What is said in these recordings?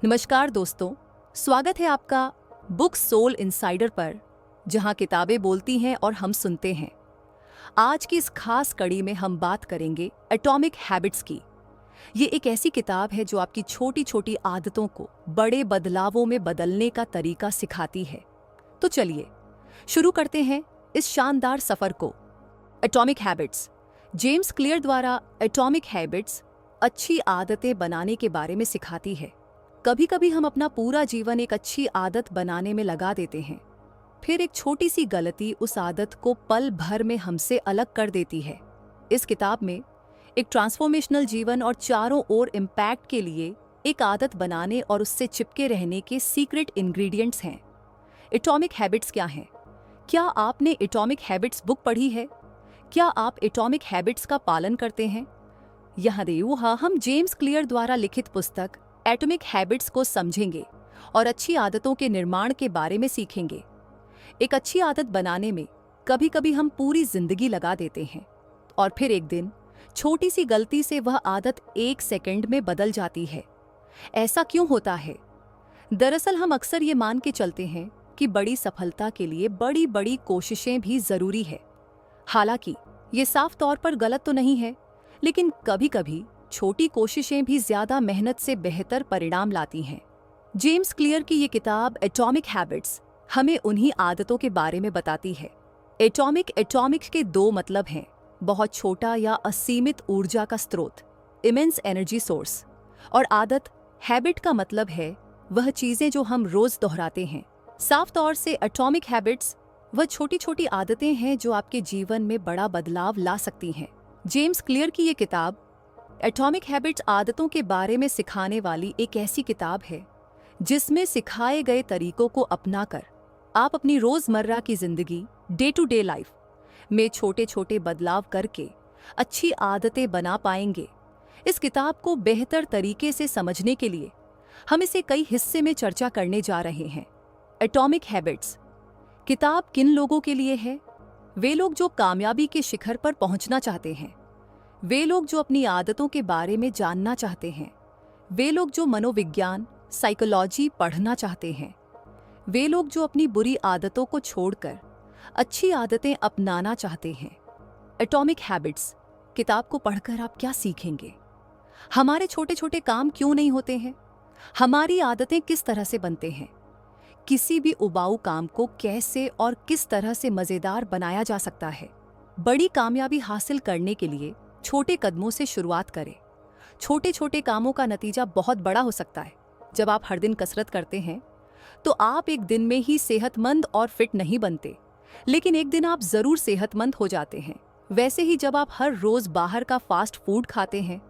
नमस्कार दोस्तों, स्वागत है आपका बुक सोल इनसाइडर पर, जहां किताबें बोलती हैं और हम सुनते हैं। आज की इस खास कड़ी में हम बात करेंगे एटॉमिक हैबिट्स की। ये एक ऐसी किताब है जो आपकी छोटी छोटी आदतों को बड़े बदलावों में बदलने का तरीका सिखाती है। तो चलिए शुरू करते हैं इस शानदार सफर को। एटॉमिक हैबिट्स, जेम्स क्लियर द्वारा एटॉमिक हैबिट्स अच्छी आदतें बनाने के बारे में सिखाती है। कभी कभी हम अपना पूरा जीवन एक अच्छी आदत बनाने में लगा देते हैं, फिर एक छोटी सी गलती उस आदत को पल भर में हमसे अलग कर देती है। इस किताब में एक ट्रांसफॉर्मेशनल जीवन और चारों ओर इम्पैक्ट के लिए एक आदत बनाने और उससे चिपके रहने के सीक्रेट इंग्रेडिएंट्स हैं। एटॉमिक हैबिट्स क्या हैं? क्या आपने एटॉमिक हैबिट्स बुक पढ़ी है? क्या आप एटॉमिक हैबिट्स का पालन करते हैं? यहाँ हम जेम्स क्लियर द्वारा लिखित पुस्तक एटॉमिक हैबिट्स को समझेंगे और अच्छी आदतों के निर्माण के बारे में सीखेंगे। एक अच्छी आदत बनाने में कभी कभी हम पूरी जिंदगी लगा देते हैं और फिर एक दिन छोटी सी गलती से वह आदत एक सेकंड में बदल जाती है। ऐसा क्यों होता है? दरअसल हम अक्सर ये मान के चलते हैं कि बड़ी सफलता के लिए बड़ी बड़ी कोशिशें भी जरूरी है। हालांकि ये साफ तौर पर गलत तो नहीं है, लेकिन कभी कभी छोटी कोशिशें भी ज्यादा मेहनत से बेहतर परिणाम लाती हैं। जेम्स क्लियर की ये किताब एटॉमिक हैबिट्स हमें उन्हीं आदतों के बारे में बताती है। एटॉमिक के दो मतलब हैं, बहुत छोटा या असीमित ऊर्जा का स्रोत, इमेंस एनर्जी सोर्स, और आदत, हैबिट का मतलब है वह चीजें जो हम रोज दोहराते हैं। साफ तौर से एटॉमिक हैबिट्स वह छोटी छोटी आदतें हैं जो आपके जीवन में बड़ा बदलाव ला सकती हैं। जेम्स क्लियर की ये किताब एटॉमिक हैबिट्स आदतों के बारे में सिखाने वाली एक ऐसी किताब है जिसमें सिखाए गए तरीकों को अपनाकर आप अपनी रोजमर्रा की जिंदगी, डे टू डे लाइफ में छोटे छोटे बदलाव करके अच्छी आदतें बना पाएंगे। इस किताब को बेहतर तरीके से समझने के लिए हम इसे कई हिस्से में चर्चा करने जा रहे हैं। एटॉमिक हैबिट्स किताब किन लोगों के लिए है? वे लोग जो कामयाबी के शिखर पर पहुंचना चाहते हैं, वे लोग जो अपनी आदतों के बारे में जानना चाहते हैं, वे लोग जो मनोविज्ञान, साइकोलॉजी पढ़ना चाहते हैं, वे लोग जो अपनी बुरी आदतों को छोड़कर अच्छी आदतें अपनाना चाहते हैं। एटॉमिक हैबिट्स किताब को पढ़कर आप क्या सीखेंगे? हमारे छोटे छोटे काम क्यों नहीं होते हैं? हमारी आदतें किस तरह से बनते हैं? किसी भी उबाऊ काम को कैसे और किस तरह से मजेदार बनाया जा सकता है? बड़ी कामयाबी हासिल करने के लिए छोटे कदमों से शुरुआत करें। छोटे छोटे कामों का नतीजा बहुत बड़ा हो सकता है। जब आप हर दिन कसरत करते हैं तो आप एक दिन में ही सेहतमंद और फिट नहीं बनते, लेकिन एक दिन आप जरूर सेहतमंद हो जाते हैं। वैसे ही जब आप हर रोज बाहर का फास्ट फूड खाते हैं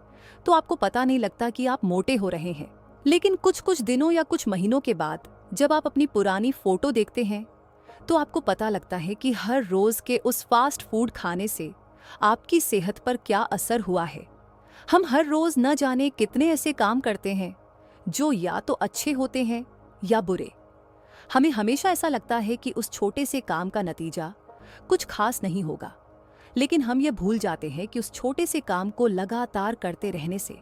तो आपको पता नहीं लगता कि आप मोटे हो रहे हैं, लेकिन कुछ कुछ दिनों या कुछ महीनों के बाद जब आप अपनी पुरानी फोटो देखते हैं तो आपको पता लगता है कि हर रोज के उस फास्ट फूड खाने से आपकी सेहत पर क्या असर हुआ है। हम हर रोज न जाने कितने ऐसे काम करते हैं जो या तो अच्छे होते हैं या बुरे। हमें हमेशा ऐसा लगता है कि उस छोटे से काम का नतीजा कुछ खास नहीं होगा, लेकिन हम ये भूल जाते हैं कि उस छोटे से काम को लगातार करते रहने से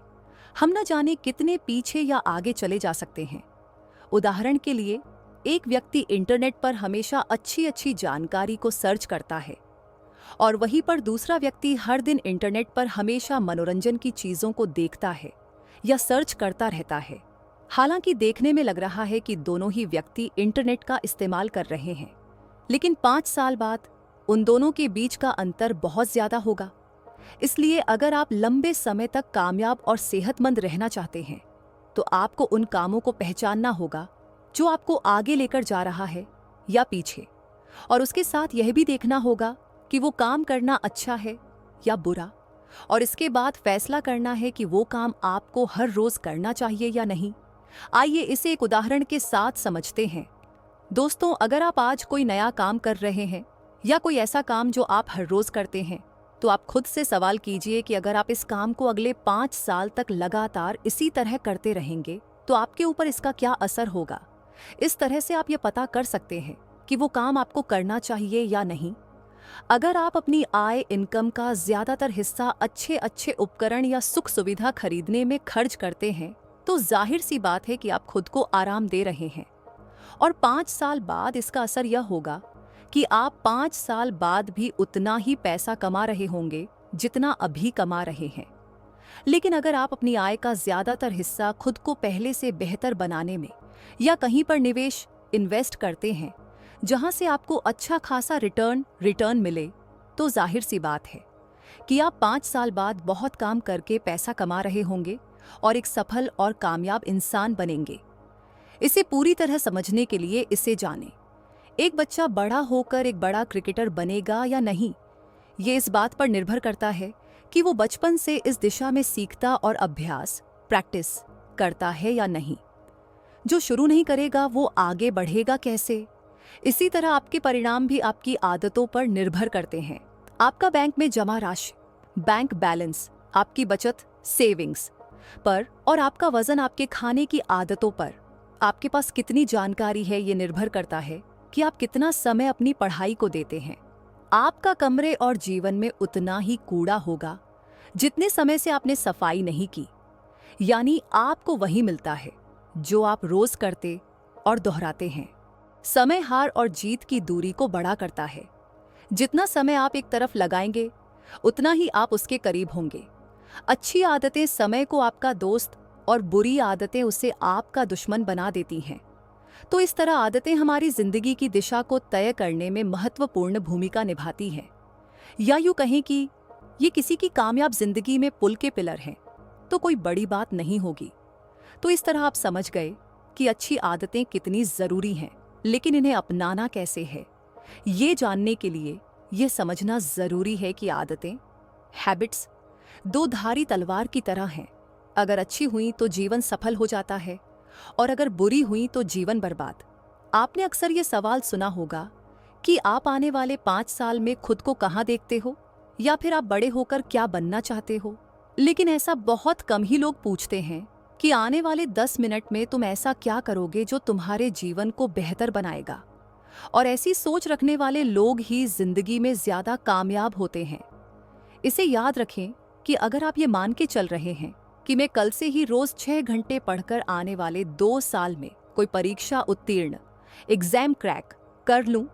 हम न जाने कितने पीछे या आगे चले जा सकते हैं। उदाहरण के लिए, एक व्यक्ति इंटरनेट पर हमेशा अच्छी अच्छी जानकारी को सर्च करता है और वहीं पर दूसरा व्यक्ति हर दिन इंटरनेट पर हमेशा मनोरंजन की चीजों को देखता है या सर्च करता रहता है। हालांकि देखने में लग रहा है कि दोनों ही व्यक्ति इंटरनेट का इस्तेमाल कर रहे हैं, लेकिन 5 साल बाद उन दोनों के बीच का अंतर बहुत ज्यादा होगा। इसलिए अगर आप लंबे समय तक कामयाब और सेहतमंद रहना चाहते हैं तो आपको उन कामों को पहचानना होगा जो आपको आगे लेकर जा रहा है या पीछे, और उसके साथ यह भी देखना होगा कि वो काम करना अच्छा है या बुरा, और इसके बाद फैसला करना है कि वो काम आपको हर रोज करना चाहिए या नहीं। आइए इसे एक उदाहरण के साथ समझते हैं। दोस्तों, अगर आप आज कोई नया काम कर रहे हैं या कोई ऐसा काम जो आप हर रोज करते हैं, तो आप खुद से सवाल कीजिए कि अगर आप इस काम को अगले 5 साल तक लगातार इसी तरह करते रहेंगे तो आपके ऊपर इसका क्या असर होगा। इस तरह से आप ये पता कर सकते हैं कि वो काम आपको करना चाहिए या नहीं। अगर आप अपनी आय, इनकम का ज्यादातर हिस्सा अच्छे अच्छे उपकरण या सुख सुविधा खरीदने में खर्च करते हैं, तो जाहिर सी बात है कि आप खुद को आराम दे रहे हैं। और 5 साल बाद इसका असर यह होगा कि आप 5 साल बाद भी उतना ही पैसा कमा रहे होंगे जितना अभी कमा रहे हैं। लेकिन अगर आप अपनी आय का ज्यादातर हिस्सा खुद को पहले से बेहतर बनाने में या कहीं पर निवेश इन्वेस्ट करते हैं जहां से आपको अच्छा खासा रिटर्न मिले, तो जाहिर सी बात है कि आप 5 साल बाद बहुत काम करके पैसा कमा रहे होंगे और एक सफल और कामयाब इंसान बनेंगे। इसे पूरी तरह समझने के लिए इसे जानें। एक बच्चा बड़ा होकर एक बड़ा क्रिकेटर बनेगा या नहीं, ये इस बात पर निर्भर करता है कि वो बचपन से इस दिशा में सीखता और प्रैक्टिस करता है या नहीं। जो शुरू नहीं करेगा वो आगे बढ़ेगा कैसे? इसी तरह आपके परिणाम भी आपकी आदतों पर निर्भर करते हैं। आपका बैंक में जमा राशि, बैंक बैलेंस, आपकी बचत सेविंग्स पर और आपका वजन आपके खाने की आदतों पर, आपके पास कितनी जानकारी है ये निर्भर करता है कि आप कितना समय अपनी पढ़ाई को देते हैं। आपका कमरे और जीवन में उतना ही कूड़ा होगा जितने समय से आपने सफाई नहीं की, यानी आपको वही मिलता है जो आप रोज करते और दोहराते हैं। समय हार और जीत की दूरी को बड़ा करता है। जितना समय आप एक तरफ लगाएंगे उतना ही आप उसके करीब होंगे। अच्छी आदतें समय को आपका दोस्त और बुरी आदतें उसे आपका दुश्मन बना देती हैं। तो इस तरह आदतें हमारी जिंदगी की दिशा को तय करने में महत्वपूर्ण भूमिका निभाती हैं। या यूं कहें कि ये किसी की कामयाब जिंदगी में पुल के पिलर हैं, तो कोई बड़ी बात नहीं होगी। तो इस तरह आप समझ गए कि अच्छी आदतें कितनी जरूरी हैं, लेकिन इन्हें अपनाना कैसे है, ये जानने के लिए ये समझना जरूरी है कि आदतें, हैबिट्स, दो धारी तलवार की तरह हैं। अगर अच्छी हुई तो जीवन सफल हो जाता है और अगर बुरी हुई तो जीवन बर्बाद। आपने अक्सर ये सवाल सुना होगा कि आप आने वाले 5 साल में खुद को कहाँ देखते हो, या फिर आप बड़े होकर क्या बनना चाहते हो। लेकिन ऐसा बहुत कम ही लोग पूछते हैं कि आने वाले 10 मिनट में तुम ऐसा क्या करोगे जो तुम्हारे जीवन को बेहतर बनाएगा। और ऐसी सोच रखने वाले लोग ही जिंदगी में ज्यादा कामयाब होते हैं। इसे याद रखें कि अगर आप ये मान के चल रहे हैं कि मैं कल से ही रोज 6 घंटे पढ़कर आने वाले 2 साल में कोई परीक्षा उत्तीर्ण, एग्जाम क्रैक कर लूं,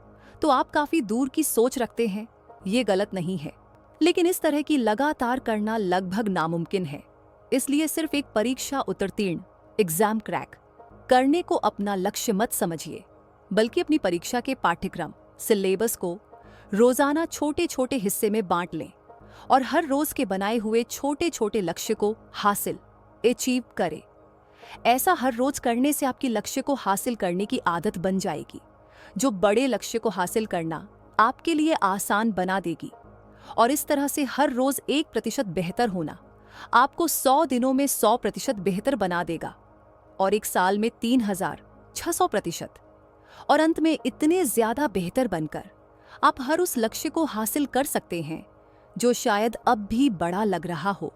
तो आप काफी दूर की सोच रखते हैं। ये गलत नहीं है, लेकिन इस तरह की लगातार करना लगभग नामुमकिन है। इसलिए सिर्फ एक परीक्षा उत्तीर्ण, एग्जाम क्रैक करने को अपना लक्ष्य मत समझिए, बल्कि अपनी परीक्षा के पाठ्यक्रम, सिलेबस को रोजाना छोटे छोटे हिस्से में बांट लें और हर रोज के बनाए हुए छोटे छोटे लक्ष्य को अचीव करें। ऐसा हर रोज करने से आपकी लक्ष्य को हासिल करने की आदत बन जाएगी, जो बड़े लक्ष्य को हासिल करना आपके लिए आसान बना देगी। और इस तरह से हर रोज 1% बेहतर होना आपको 100 दिनों में 100% बेहतर बना देगा, और 1 साल में 3600%, और अंत में इतने ज्यादा बेहतर बनकर आप हर उस लक्ष्य को हासिल कर सकते हैं जो शायद अब भी बड़ा लग रहा हो।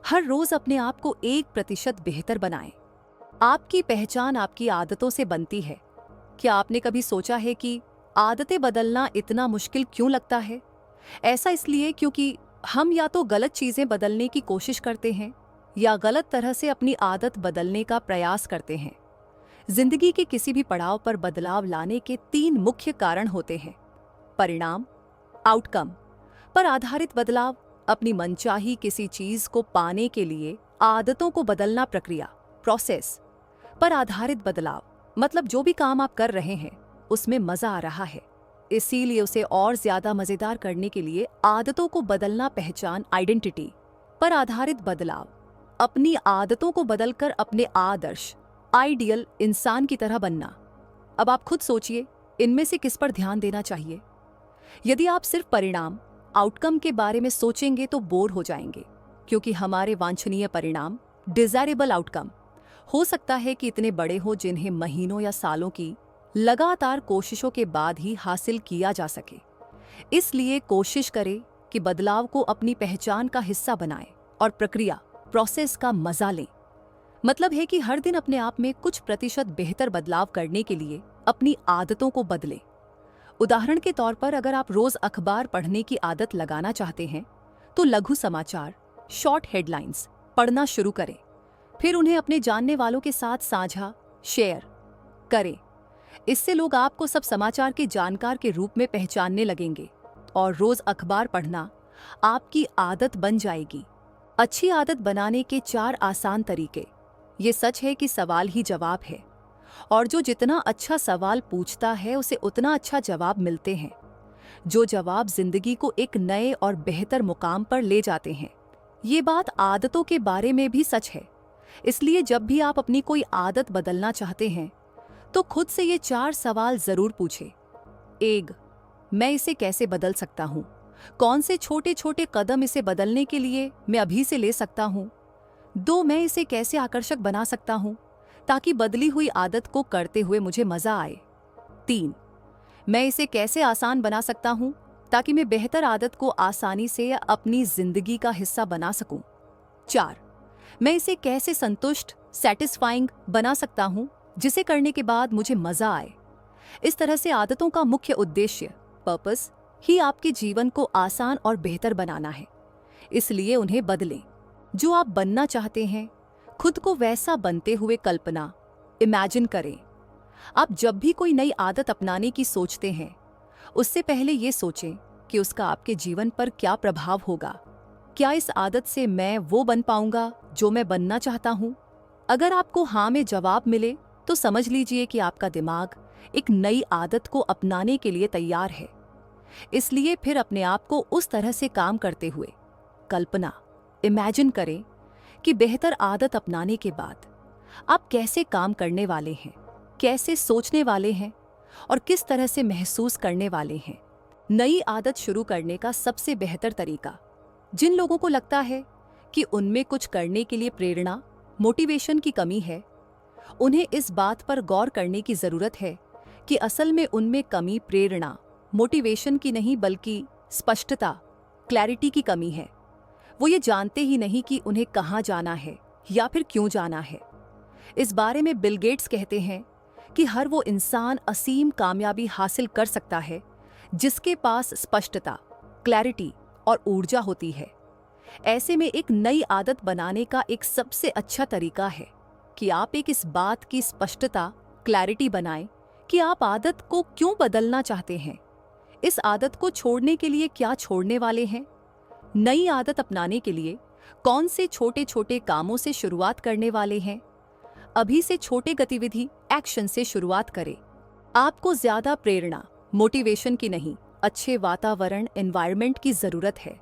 हर रोज अपने आप को 1% बेहतर बनाएं। आपकी पहचान आपकी आदतों से बनती है। क्या आपने कभी सोचा है कि आदतें बदलना इतना मुश्किल क्यों लगता है? ऐसा इसलिए क्योंकि हम या तो गलत चीजें बदलने की कोशिश करते हैं या गलत तरह से अपनी आदत बदलने का प्रयास करते हैं। जिंदगी के किसी भी पड़ाव पर बदलाव लाने के 3 मुख्य कारण होते हैं: परिणाम, आउटकम पर आधारित बदलाव, अपनी मनचाही किसी चीज को पाने के लिए आदतों को बदलना, प्रक्रिया, प्रोसेस पर आधारित बदलाव, मतलब जो भी काम आप कर रहे हैं उसमें मजा आ रहा है, इसीलिए उसे और ज्यादा मजेदार करने के लिए आदतों को बदलना, पहचान, आइडेंटिटी पर आधारित बदलाव, अपनी आदतों को बदलकर अपने आदर्श, आइडियल इंसान की तरह बनना। अब आप खुद सोचिए, इनमें से किस पर ध्यान देना चाहिए? यदि आप सिर्फ परिणाम, आउटकम के बारे में सोचेंगे तो बोर हो जाएंगे, क्योंकि हमारे वांछनीय परिणाम, डिजायरेबल आउटकम, हो सकता है कि इतने बड़े हो जिन्हें महीनों या सालों की लगातार कोशिशों के बाद ही हासिल किया जा सके। इसलिए कोशिश करें कि बदलाव को अपनी पहचान का हिस्सा बनाएं और प्रक्रिया, प्रोसेस का मजा लें। मतलब है कि हर दिन अपने आप में कुछ प्रतिशत बेहतर बदलाव करने के लिए अपनी आदतों को बदलें। उदाहरण के तौर पर, अगर आप रोज अखबार पढ़ने की आदत लगाना चाहते हैं तो लघु समाचार, शॉर्ट हेडलाइंस पढ़ना शुरू करें। फिर उन्हें अपने जानने वालों के साथ साझा शेयर करें। इससे लोग आपको सब समाचार के जानकार के रूप में पहचानने लगेंगे और रोज अखबार पढ़ना आपकी आदत बन जाएगी। अच्छी आदत बनाने के 4 आसान तरीके। ये सच है कि सवाल ही जवाब है और जो जितना अच्छा सवाल पूछता है उसे उतना अच्छा जवाब मिलते हैं, जो जवाब जिंदगी को एक नए और बेहतर मुकाम पर ले जाते हैं। ये बात आदतों के बारे में भी सच है। इसलिए जब भी आप अपनी कोई आदत बदलना चाहते हैं तो खुद से ये 4 सवाल जरूर पूछें। 1. मैं इसे कैसे बदल सकता हूँ? कौन से छोटे छोटे कदम इसे बदलने के लिए मैं अभी से ले सकता हूँ? 2. मैं इसे कैसे आकर्षक बना सकता हूँ ताकि बदली हुई आदत को करते हुए मुझे मजा आए? 3. मैं इसे कैसे आसान बना सकता हूँ ताकि मैं बेहतर आदत को आसानी से अपनी जिंदगी का हिस्सा बना सकूं? 4. मैं इसे कैसे संतुष्ट सेटिस्फाइंग बना सकता हूँ जिसे करने के बाद मुझे मजा आए? इस तरह से आदतों का मुख्य उद्देश्य पर्पस ही आपके जीवन को आसान और बेहतर बनाना है। इसलिए उन्हें बदलें। जो आप बनना चाहते हैं खुद को वैसा बनते हुए कल्पना इमेजिन करें। आप जब भी कोई नई आदत अपनाने की सोचते हैं उससे पहले ये सोचें कि उसका आपके जीवन पर क्या प्रभाव होगा। क्या इस आदत से मैं वो बन पाऊंगा जो मैं बनना चाहता हूं? अगर आपको हाँ में जवाब मिले तो समझ लीजिए कि आपका दिमाग एक नई आदत को अपनाने के लिए तैयार है। इसलिए फिर अपने आप को उस तरह से काम करते हुए कल्पना इमेजिन करें कि बेहतर आदत अपनाने के बाद आप कैसे काम करने वाले हैं, कैसे सोचने वाले हैं और किस तरह से महसूस करने वाले हैं। नई आदत शुरू करने का सबसे बेहतर तरीका। जिन लोगों को लगता है कि उनमें कुछ करने के लिए प्रेरणा मोटिवेशन की कमी है, उन्हें इस बात पर गौर करने की जरूरत है कि असल में उनमें कमी प्रेरणा मोटिवेशन की नहीं बल्कि स्पष्टता क्लैरिटी की कमी है। वो ये जानते ही नहीं कि उन्हें कहाँ जाना है या फिर क्यों जाना है। इस बारे में बिल गेट्स कहते हैं कि हर वो इंसान असीम कामयाबी हासिल कर सकता है जिसके पास स्पष्टता क्लैरिटी और ऊर्जा होती है। ऐसे में एक नई आदत बनाने का एक सबसे अच्छा तरीका है कि आप एक इस बात की स्पष्टता क्लैरिटी बनाएं कि आप आदत को क्यों बदलना चाहते हैं, इस आदत को छोड़ने के लिए क्या छोड़ने वाले हैं, नई आदत अपनाने के लिए कौन से छोटे छोटे कामों से शुरुआत करने वाले हैं। अभी से छोटे गतिविधि एक्शन से शुरुआत करें। आपको ज्यादा प्रेरणा मोटिवेशन की नहीं, अच्छे वातावरण एनवायरनमेंट की जरूरत है।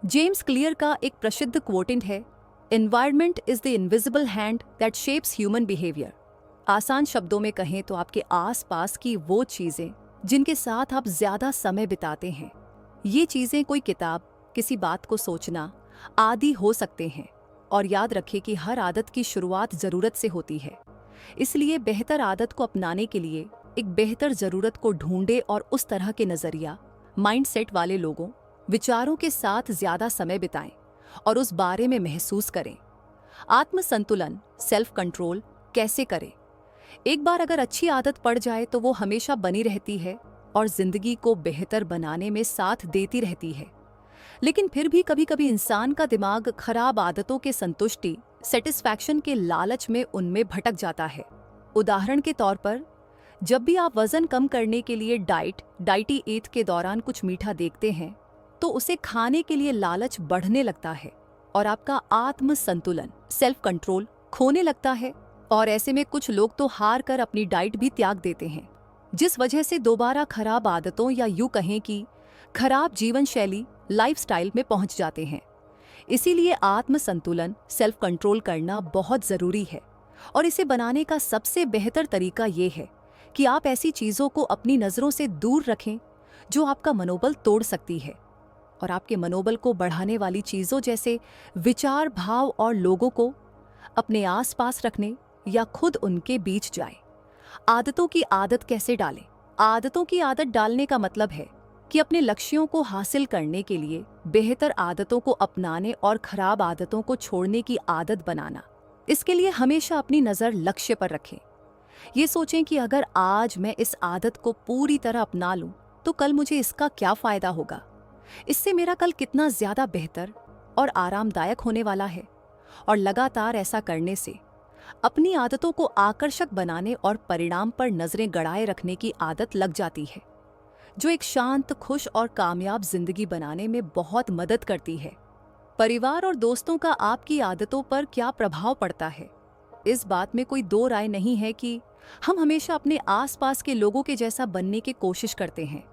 जेम्स क्लियर का एक प्रसिद्ध क्वोटेंट है, environment is the invisible hand that shapes human behaviour. आसान शब्दों में कहें तो आपके आसपास की वो चीजें जिनके साथ आप ज्यादा समय बिताते हैं। ये चीजें कोई किताब, किसी बात को सोचना आदि हो सकते हैं। और याद रखें कि हर आदत की शुरुआत जरूरत से होती है। इसलिए बेहतर आदत को अपनाने के लिए एक बेहतर जरूरत को ढूंढे और उस तरह के नजरिया माइंडसेट वाले लोगों विचारों के साथ ज्यादा समय बिताएं और उस बारे में महसूस करें। आत्मसंतुलन सेल्फ कंट्रोल कैसे करें? एक बार अगर अच्छी आदत पड़ जाए तो वो हमेशा बनी रहती है और जिंदगी को बेहतर बनाने में साथ देती रहती है। लेकिन फिर भी कभी कभी इंसान का दिमाग खराब आदतों के संतुष्टि सेटिस्फैक्शन के लालच में उनमें भटक जाता है। उदाहरण के तौर पर जब भी आप वजन कम करने के लिए डाइटी ईट के दौरान कुछ मीठा देखते हैं तो उसे खाने के लिए लालच बढ़ने लगता है और आपका आत्म संतुलन सेल्फ कंट्रोल खोने लगता है। और ऐसे में कुछ लोग तो हार कर अपनी डाइट भी त्याग देते हैं, जिस वजह से दोबारा खराब आदतों या यूं कहें कि खराब जीवन शैली लाइफस्टाइल में पहुंच जाते हैं। इसीलिए आत्म संतुलन सेल्फ कंट्रोल करना बहुत जरूरी है और इसे बनाने का सबसे बेहतर तरीका ये है कि आप ऐसी चीजों को अपनी नजरों से दूर रखें जो आपका मनोबल तोड़ सकती है, और आपके मनोबल को बढ़ाने वाली चीजों जैसे विचार भाव और लोगों को अपने आसपास रखने या खुद उनके बीच जाए। आदतों की आदत कैसे डालें? आदतों की आदत डालने का मतलब है कि अपने लक्ष्यों को हासिल करने के लिए बेहतर आदतों को अपनाने और खराब आदतों को छोड़ने की आदत बनाना। इसके लिए हमेशा अपनी नजर लक्ष्य पर रखें। ये सोचें कि अगर आज मैं इस आदत को पूरी तरह अपना लूं तो कल मुझे इसका क्या फायदा होगा, इससे मेरा कल कितना ज्यादा बेहतर और आरामदायक होने वाला है। और लगातार ऐसा करने से अपनी आदतों को आकर्षक बनाने और परिणाम पर नजरें गड़ाए रखने की आदत लग जाती है, जो एक शांत, खुश और कामयाब जिंदगी बनाने में बहुत मदद करती है। परिवार और दोस्तों का आपकी आदतों पर क्या प्रभाव पड़ता है, इस बात में कोई दो राय नहीं है कि हम हमेशा अपने आसपास के लोगों के जैसा बनने की कोशिश करते हैं।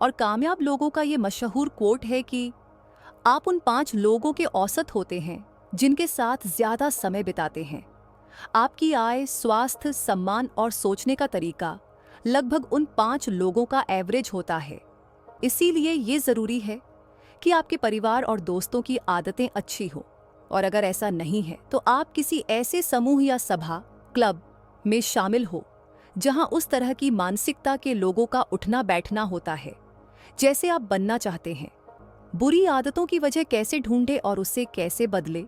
और कामयाब लोगों का ये मशहूर कोट है कि आप उन 5 लोगों के औसत होते हैं जिनके साथ ज्यादा समय बिताते हैं। आपकी आय, स्वास्थ्य, सम्मान और सोचने का तरीका लगभग उन 5 लोगों का एवरेज होता है। इसीलिए ये जरूरी है कि आपके परिवार और दोस्तों की आदतें अच्छी हो। और अगर ऐसा नहीं है तो आप किसी ऐसे समूह या सभा, क्लब में शामिल हो जहां उस तरह की मानसिकता के लोगों का उठना बैठना होता है जैसे आप बनना चाहते हैं। बुरी आदतों की वजह कैसे ढूंढे और उसे कैसे बदले।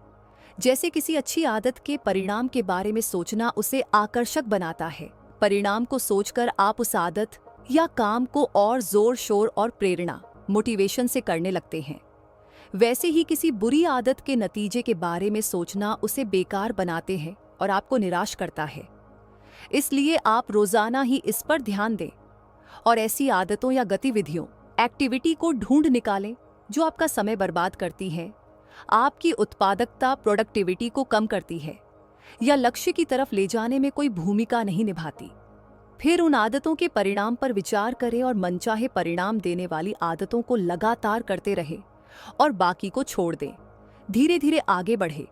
जैसे किसी अच्छी आदत के परिणाम के बारे में सोचना उसे आकर्षक बनाता है। परिणाम को सोचकर आप उस आदत या काम को और जोर शोर और प्रेरणा, मोटिवेशन से करने लगते हैं। वैसे ही किसी बुरी आदत के नतीजे के बारे में सोचना उसे बेकार बनाते हैं और आपको निराश करता है। इसलिए आप रोजाना ही इस पर ध्यान दें और ऐसी आदतों या गतिविधियों, एक्टिविटी को ढूंढ निकालें जो आपका समय बर्बाद करती है, आपकी उत्पादकता, प्रोडक्टिविटी को कम करती है या लक्ष्य की तरफ ले जाने में कोई भूमिका नहीं निभाती। फिर उन आदतों के परिणाम पर विचार करें और मनचाहे परिणाम देने वाली आदतों को लगातार करते रहें और बाकी को छोड़ दें। धीरे धीरे आगे बढ़े।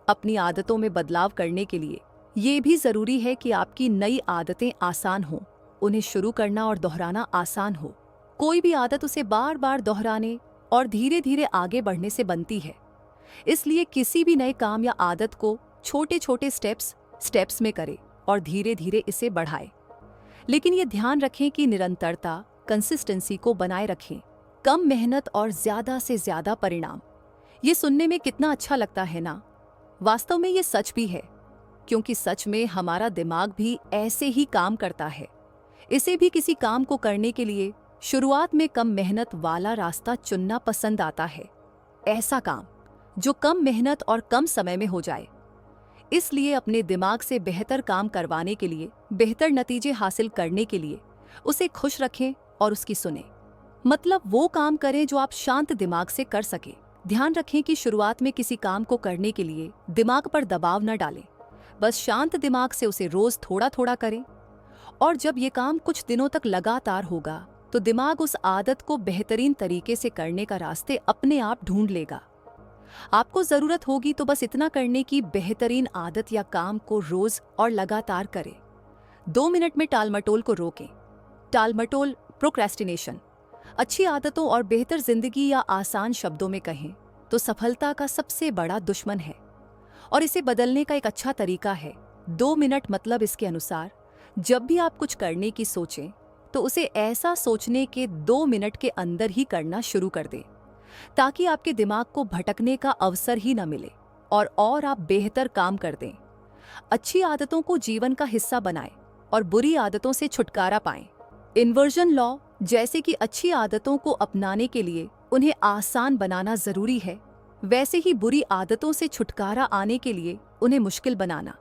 अपनी आदतों में बदलाव करने के लिए ये भी जरूरी है कि आपकी नई आदतें आसान हों, उन्हें शुरू करना और दोहराना आसान हो। कोई भी आदत उसे बार बार दोहराने और धीरे धीरे आगे बढ़ने से बनती है। इसलिए किसी भी नए काम या आदत को छोटे छोटे स्टेप्स में करें और धीरे धीरे इसे बढ़ाएं। लेकिन ये ध्यान रखें कि निरंतरता, कंसिस्टेंसी को बनाए रखें। कम मेहनत और ज्यादा से ज्यादा परिणाम। ये सुनने में कितना अच्छा लगता है ना? वास्तव में ये सच भी है, क्योंकि सच में हमारा दिमाग भी ऐसे ही काम करता है। इसे भी किसी काम को करने के लिए शुरुआत में कम मेहनत वाला रास्ता चुनना पसंद आता है। ऐसा काम जो कम मेहनत और कम समय में हो जाए। इसलिए अपने दिमाग से बेहतर काम करवाने के लिए, बेहतर नतीजे हासिल करने के लिए उसे खुश रखें और उसकी सुनें। मतलब वो काम करें जो आप शांत दिमाग से कर सके। ध्यान रखें कि शुरुआत में किसी काम को करने के लिए दिमाग पर दबाव न डालें। बस शांत दिमाग से उसे रोज थोड़ा थोड़ा करें और जब ये काम कुछ दिनों तक लगातार होगा तो दिमाग उस आदत को बेहतरीन तरीके से करने का रास्ते अपने आप ढूंढ लेगा। आपको जरूरत होगी तो बस इतना करने की बेहतरीन आदत या काम को रोज और लगातार करें। 2 मिनट में टालमटोल को रोकें। टालमटोल, प्रोक्रेस्टिनेशन, अच्छी आदतों और बेहतर जिंदगी या आसान शब्दों में कहें तो सफलता का सबसे बड़ा दुश्मन है और इसे बदलने का एक अच्छा तरीका है 2 मिनट। मतलब इसके अनुसार जब भी आप कुछ करने की सोचें तो उसे ऐसा सोचने के 2 मिनट के अंदर ही करना शुरू कर दें, ताकि आपके दिमाग को भटकने का अवसर ही न मिले और आप बेहतर काम कर दें। अच्छी आदतों को जीवन का हिस्सा बनाएं और बुरी आदतों से छुटकारा पाएं। इन्वर्जन लॉ, जैसे कि अच्छी आदतों को अपनाने के लिए उन्हें आसान बनाना जरूरी है, वैसे ही बुरी आदतों से छुटकारा आने के लिए उन्हें मुश्किल बनाना।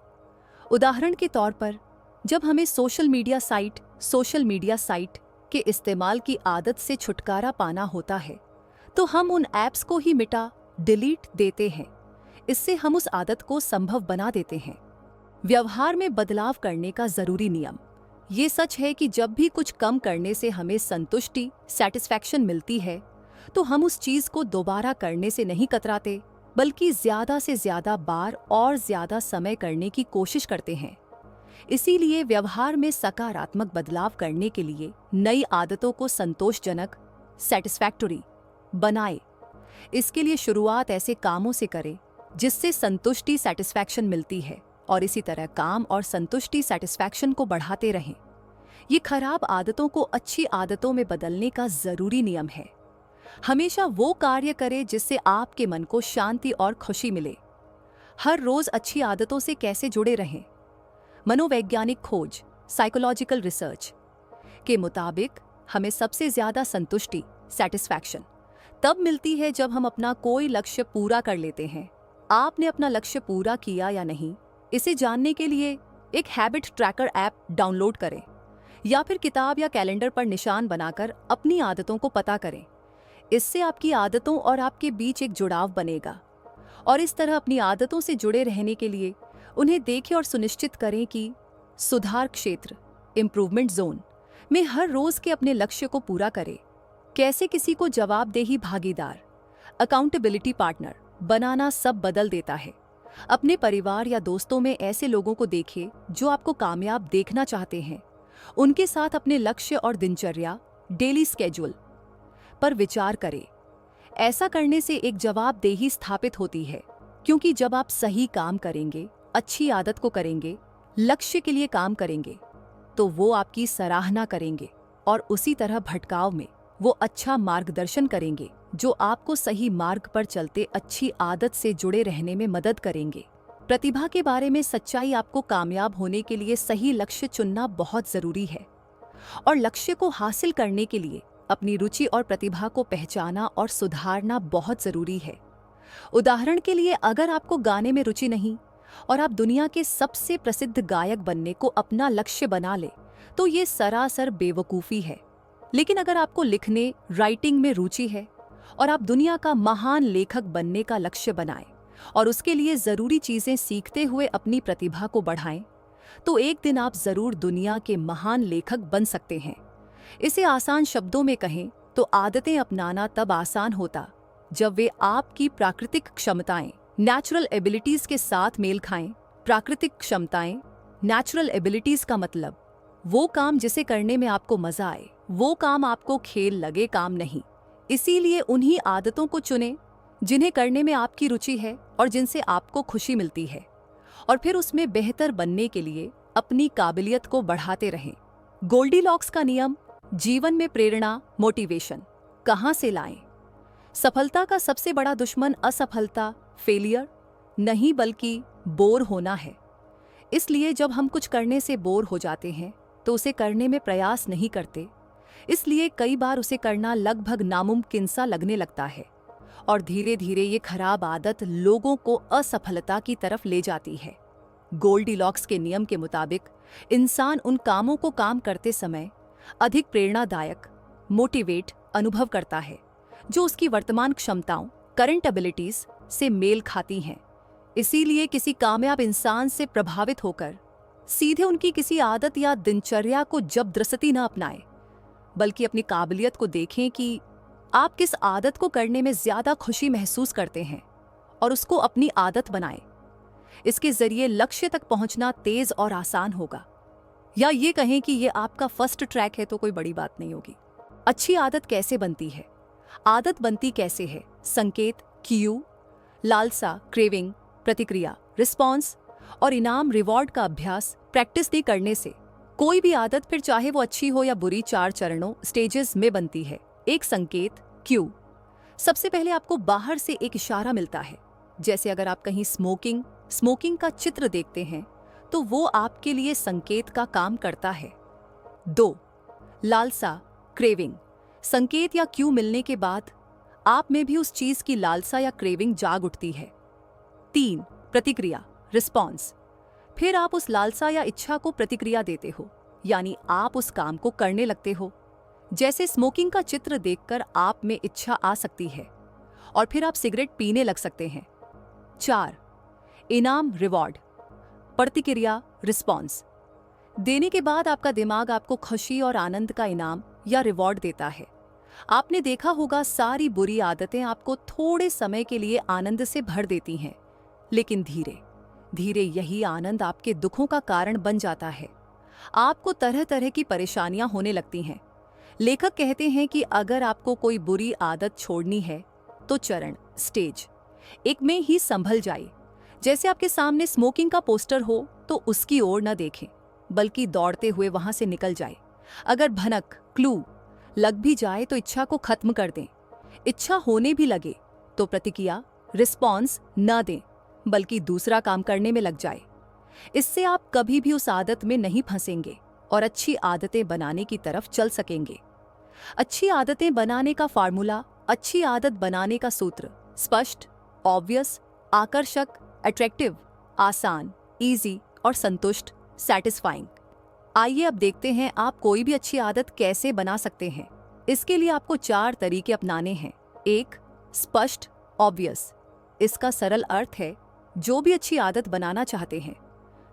उदाहरण के तौर पर, जब हमें सोशल मीडिया साइट के इस्तेमाल की आदत से छुटकारा पाना होता है तो हम उन ऐप्स को ही डिलीट देते हैं। इससे हम उस आदत को संभव बना देते हैं। व्यवहार में बदलाव करने का जरूरी नियम। ये सच है कि जब भी कुछ कम करने से हमें संतुष्टि, सैटिस्फैक्शन मिलती है तो हम उस चीज को दोबारा करने से नहीं कतराते, बल्कि ज्यादा से ज्यादा बार और ज्यादा समय करने की कोशिश करते हैं। इसीलिए व्यवहार में सकारात्मक बदलाव करने के लिए नई आदतों को संतोषजनक, सैटिस्फैक्टरी बनाएं। इसके लिए शुरुआत ऐसे कामों से करें जिससे संतुष्टि, सैटिस्फैक्शन मिलती है और इसी तरह काम और संतुष्टि, सैटिस्फैक्शन को बढ़ाते रहें। ये खराब आदतों को अच्छी आदतों में बदलने का जरूरी नियम है। हमेशा वो कार्य करें जिससे आपके मन को शांति और खुशी मिले। हर रोज अच्छी आदतों से कैसे जुड़े रहें? मनोवैज्ञानिक खोज, साइकोलॉजिकल रिसर्च के मुताबिक हमें सबसे ज्यादा संतुष्टि, सैटिस्फैक्शन तब मिलती है जब हम अपना कोई लक्ष्य पूरा कर लेते हैं आपने अपना लक्ष्य पूरा किया या नहीं, इसे जानने के लिए एक हैबिट ट्रैकर ऐप डाउनलोड करें या फिर किताब या कैलेंडर पर निशान बनाकर अपनी आदतों को पता करें। इससे आपकी आदतों और आपके बीच एक जुड़ाव बनेगा और इस तरह अपनी आदतों से जुड़े रहने के लिए उन्हें देखें और सुनिश्चित करें कि सुधार क्षेत्र इम्प्रूवमेंट जोन में हर रोज के अपने लक्ष्य को पूरा करें। कैसे किसी को जवाबदेही भागीदार अकाउंटेबिलिटी पार्टनर बनाना सब बदल देता है। अपने परिवार या दोस्तों में ऐसे लोगों को देखें जो आपको कामयाब देखना चाहते हैं। उनके साथ अपने लक्ष्य और दिनचर्या डेली स्केड्यूल पर विचार करें। ऐसा करने से एक जवाबदेही स्थापित होती है, क्योंकि जब आप सही काम करेंगे, अच्छी आदत को करेंगे, लक्ष्य के लिए काम करेंगे, तो वो आपकी सराहना करेंगे और उसी तरह भटकाव में वो अच्छा मार्गदर्शन करेंगे जो आपको सही मार्ग पर चलते अच्छी आदत से जुड़े रहने में मदद करेंगे। प्रतिभा के बारे में सच्चाई आपको कामयाब होने के लिए सही लक्ष्य चुनना बहुत जरूरी है और लक्ष्य को हासिल करने के लिए अपनी रुचि और प्रतिभा को पहचाना और सुधारना बहुत जरूरी है। उदाहरण के लिए, अगर आपको गाने में रुचि नहीं और आप दुनिया के सबसे प्रसिद्ध गायक बनने को अपना लक्ष्य बना ले, तो ये सरासर बेवकूफ़ी है। लेकिन अगर आपको लिखने, राइटिंग में रुचि है और आप दुनिया का महान लेखक बनने का लक्ष्य बनाएं और उसके लिए ज़रूरी चीज़ें सीखते हुए अपनी प्रतिभा को बढ़ाएं, तो एक दिन आप ज़रूर दुनिया के महान लेखक बन सकते हैं। इसे आसान शब्दों में कहें तो आदतें अपनाना तब आसान होता जब वे आपकी प्राकृतिक क्षमताएं, नेचुरल एबिलिटीज के साथ मेल खाएं। प्राकृतिक क्षमताएं, नेचुरल एबिलिटीज का मतलब वो काम जिसे करने में आपको मजा आए, वो काम आपको खेल लगे काम नहीं। इसीलिए उन्हीं आदतों को चुनें जिन्हें करने में आपकी रुचि है और जिनसे आपको खुशी मिलती है, और फिर उसमें बेहतर बनने के लिए अपनी काबिलियत को बढ़ाते रहें। गोल्डीलॉक्स का नियम, जीवन में प्रेरणा, मोटिवेशन कहाँ से लाएं? सफलता का सबसे बड़ा दुश्मन असफलता, फेलियर नहीं बल्कि बोर होना है। इसलिए जब हम कुछ करने से बोर हो जाते हैं तो उसे करने में प्रयास नहीं करते। इसलिए कई बार उसे करना लगभग नामुमकिन सा लगने लगता है और धीरे धीरे ये खराब आदत लोगों को असफलता की तरफ ले जाती है। गोल्डीलॉक्स के नियम के मुताबिक इंसान उन कामों को काम करते समय अधिक प्रेरणादायक, मोटिवेट अनुभव करता है जो उसकी वर्तमान क्षमताओं, करंट एबिलिटीज से मेल खाती हैं। इसीलिए किसी कामयाब इंसान से प्रभावित होकर सीधे उनकी किसी आदत या दिनचर्या को जबरदस्ती न अपनाएं, बल्कि अपनी काबिलियत को देखें कि आप किस आदत को करने में ज्यादा खुशी महसूस करते हैं और उसको अपनी आदत बनाएं। इसके जरिए लक्ष्य तक पहुंचना तेज और आसान होगा। या ये कहें कि ये आपका फर्स्ट ट्रैक है तो कोई बड़ी बात नहीं होगी। अच्छी आदत कैसे बनती है? आदत बनती कैसे है? संकेत, क्यू, लालसा, क्रेविंग, प्रतिक्रिया, रिस्पॉन्स और इनाम, रिवॉर्ड का अभ्यास, प्रैक्टिस नहीं करने से कोई भी आदत, फिर चाहे वो अच्छी हो या बुरी, 4 चरणों स्टेजेस में बनती है। एक संकेत, क्यू। सबसे पहले आपको बाहर से एक इशारा मिलता है। जैसे अगर आप कहीं स्मोकिंग का चित्र देखते हैं तो वो आपके लिए संकेत का काम करता है। 2. लालसा, क्रेविंग। संकेत या क्यू मिलने के बाद आप में भी उस चीज की लालसा या क्रेविंग जाग उठती है। 3. प्रतिक्रिया, रिस्पॉन्स। फिर आप उस लालसा या इच्छा को प्रतिक्रिया देते हो, यानी आप उस काम को करने लगते हो। जैसे स्मोकिंग का चित्र देखकर आप में इच्छा आ सकती है और फिर आप सिगरेट पीने लग सकते हैं। 4. इनाम, रिवॉर्ड, प्रतिक्रिया, रिस्पॉन्स। देने के बाद आपका दिमाग आपको खुशी और आनंद का इनाम या रिवॉर्ड देता है। आपने देखा होगा, सारी बुरी आदतें आपको थोड़े समय के लिए आनंद से भर देती हैं, लेकिन धीरे धीरे यही आनंद आपके दुखों का कारण बन जाता है। आपको तरह तरह की परेशानियां होने लगती हैं। लेखक कहते हैं कि अगर आपको कोई बुरी आदत छोड़नी है तो चरण, स्टेज 1 में ही संभल जाए। जैसे आपके सामने स्मोकिंग का पोस्टर हो तो उसकी ओर न देखें, बल्कि दौड़ते हुए वहां से निकल जाए। अगर भनक, क्लू लग भी जाए तो इच्छा को खत्म कर दें। इच्छा होने भी लगे तो प्रतिक्रिया, रिस्पॉन्स न दें, बल्कि दूसरा काम करने में लग जाए। इससे आप कभी भी उस आदत में नहीं फंसेंगे और अच्छी आदतें बनाने की तरफ चल सकेंगे। अच्छी आदतें बनाने का फार्मूला, अच्छी आदत बनाने का सूत्र स्पष्ट, ऑब्वियस, आकर्षक, अट्रैक्टिव, आसान, इजी और संतुष्ट, सैटिस्फाइंग। आइए अब देखते हैं आप कोई भी अच्छी आदत कैसे बना सकते हैं। इसके लिए आपको 4 तरीके अपनाने हैं। 1. स्पष्ट, ऑब्वियस। इसका सरल अर्थ है, जो भी अच्छी आदत बनाना चाहते हैं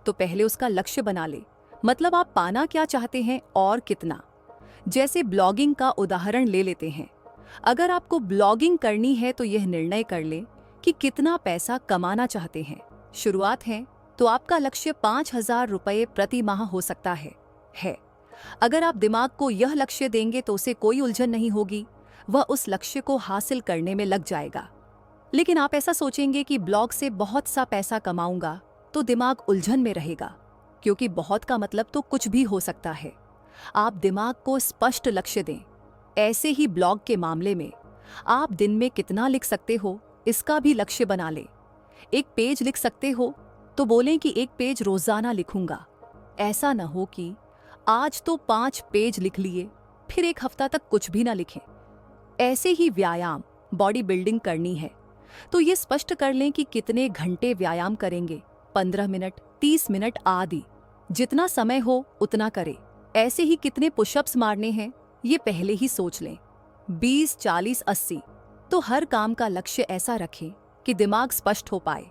तो पहले उसका लक्ष्य बना ले, मतलब आप पाना क्या चाहते हैं और कितना। जैसे ब्लॉगिंग का उदाहरण ले लेते हैं। अगर आपको ब्लॉगिंग करनी है तो यह निर्णय कर ले कि कितना पैसा कमाना चाहते हैं। शुरुआत है तो आपका लक्ष्य 5,000 रुपये प्रति माह हो सकता है। अगर आप दिमाग को यह लक्ष्य देंगे तो उसे कोई उलझन नहीं होगी, वह उस लक्ष्य को हासिल करने में लग जाएगा। लेकिन आप ऐसा सोचेंगे कि ब्लॉग से बहुत सा पैसा कमाऊंगा तो दिमाग उलझन में रहेगा, क्योंकि बहुत का मतलब तो कुछ भी हो सकता है। आप दिमाग को स्पष्ट लक्ष्य दें। ऐसे ही ब्लॉग के मामले में आप दिन में कितना लिख सकते हो इसका भी लक्ष्य बना लें। 1 पेज लिख सकते हो तो बोलें कि 1 पेज रोजाना लिखूंगा। ऐसा न हो कि आज तो 5 पेज लिख लिए फिर 1 हफ्ता तक कुछ भी ना लिखें। ऐसे ही व्यायाम, बॉडी बिल्डिंग करनी है तो ये स्पष्ट कर लें कि कितने घंटे व्यायाम करेंगे, 15 मिनट, 30 मिनट आदि। जितना समय हो उतना करें। ऐसे ही कितने पुशअप्स मारने हैं ये पहले ही सोच लें, 20, 40, 80। तो हर काम का लक्ष्य ऐसा रखें कि दिमाग स्पष्ट हो पाए,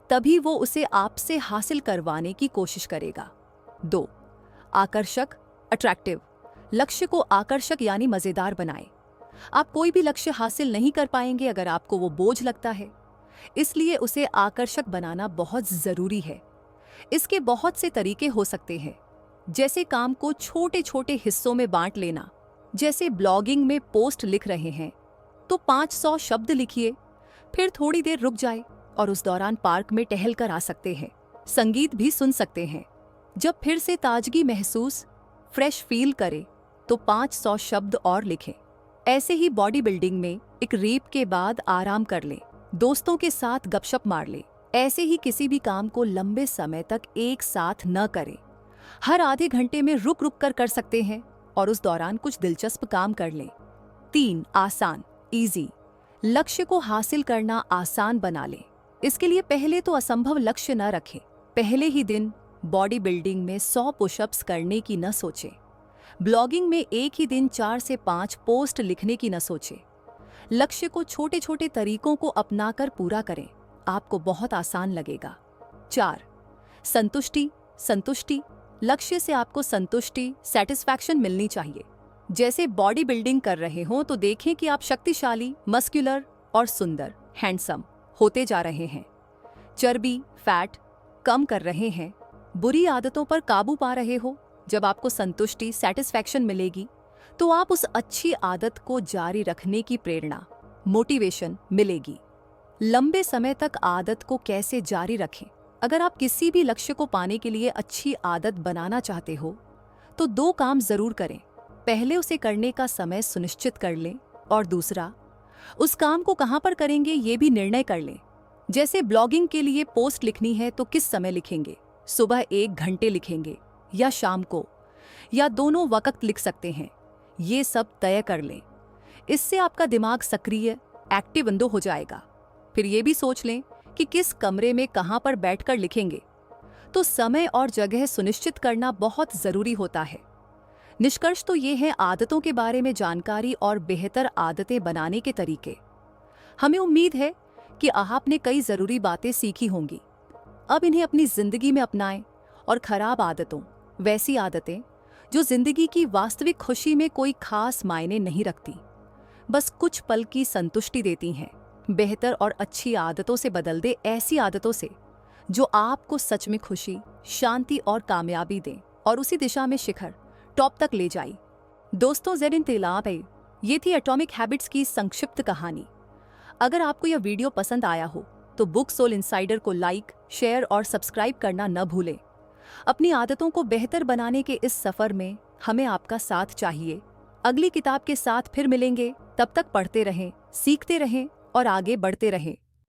तभी वो उसे आपसे हासिल करवाने की कोशिश करेगा। 2. आकर्षक, अट्रैक्टिव। लक्ष्य को आकर्षक यानी मजेदार बनाएं। आप कोई भी लक्ष्य हासिल नहीं कर पाएंगे अगर आपको वो बोझ लगता है, इसलिए उसे आकर्षक बनाना बहुत जरूरी है। इसके बहुत से तरीके हो सकते हैं, जैसे काम को छोटे छोटे हिस्सों में बांट लेना। जैसे ब्लॉगिंग में पोस्ट लिख रहे हैं तो 500 शब्द लिखिए, फिर थोड़ी देर रुक जाए और उस दौरान पार्क में टहल कर आ सकते हैं। संगीत भी सुन सकते हैं। जब फिर से ताजगी महसूस, फ्रेश फील करे तो 500 शब्द और लिखें। ऐसे ही बॉडी बिल्डिंग में एक रेप के बाद आराम कर ले, दोस्तों के साथ गपशप मार ले। ऐसे ही किसी भी काम को लंबे समय तक एक साथ न करें। हर आधे घंटे में रुक रुक कर सकते हैं और उस दौरान कुछ दिलचस्प काम कर लें। 3. आसान, इजी। लक्ष्य को हासिल करना आसान बना लें। इसके लिए पहले तो असंभव लक्ष्य न रखें। पहले ही दिन बॉडी बिल्डिंग में 100 पुशअप्स करने की न सोचें। ब्लॉगिंग में एक ही दिन 4 से 5 पोस्ट लिखने की न सोचें। लक्ष्य को छोटे छोटे तरीकों को अपनाकर पूरा करें, आपको बहुत आसान लगेगा। 4. संतुष्टि, संतुष्टि। लक्ष्य से आपको संतुष्टि, सैटिस्फैक्शन मिलनी चाहिए। जैसे बॉडी बिल्डिंग कर रहे हों तो देखें कि आप शक्तिशाली, मस्कुलर और सुंदर, हैंडसम होते जा रहे हैं। चर्बी, फैट कम कर रहे हैं, बुरी आदतों पर काबू पा रहे हो। जब आपको संतुष्टि, सैटिस्फैक्शन मिलेगी तो आप उस अच्छी आदत को जारी रखने की प्रेरणा, मोटिवेशन मिलेगी। लंबे समय तक आदत को कैसे जारी रखें? अगर आप किसी भी लक्ष्य को पाने के लिए अच्छी आदत बनाना चाहते हो तो 2 काम जरूर करें। पहले, उसे करने का समय सुनिश्चित कर लें और दूसरा, उस काम को कहां पर करेंगे ये भी निर्णय कर लें। जैसे ब्लॉगिंग के लिए पोस्ट लिखनी है तो किस समय लिखेंगे, सुबह 1 घंटे लिखेंगे या शाम को, या दोनों वक्त लिख सकते हैं। ये सब तय कर लें। इससे आपका दिमाग सक्रिय, एक्टिव बंदो हो जाएगा। फिर ये भी सोच लें कि किस कमरे में कहां पर बैठकर लिखेंगे। तो समय और जगह सुनिश्चित करना बहुत जरूरी होता है। निष्कर्ष तो ये है आदतों के बारे में जानकारी और बेहतर आदतें बनाने के तरीके। हमें उम्मीद है कि आपने कई जरूरी बातें सीखी होंगी। अब इन्हें अपनी जिंदगी में अपनाएं और खराब आदतों, वैसी आदतें जो जिंदगी की वास्तविक खुशी में कोई खास मायने नहीं रखती, बस कुछ पल की संतुष्टि देती हैं, बेहतर और अच्छी आदतों से बदल दे। ऐसी आदतों से जो आपको सच में खुशी, शांति और कामयाबी दें और उसी दिशा में शिखर, टॉप तक ले जाए। दोस्तों, ज़ेरिन तेलाब है। ये थी एटॉमिक हैबिट्स की संक्षिप्त कहानी। अगर आपको यह वीडियो पसंद आया हो तो बुक सोल इनसाइडर को लाइक, शेयर और सब्सक्राइब करना न भूलें। अपनी आदतों को बेहतर बनाने के इस सफर में हमें आपका साथ चाहिए। अगली किताब के साथ फिर मिलेंगे। तब तक पढ़ते रहें, सीखते रहें और आगे बढ़ते रहें।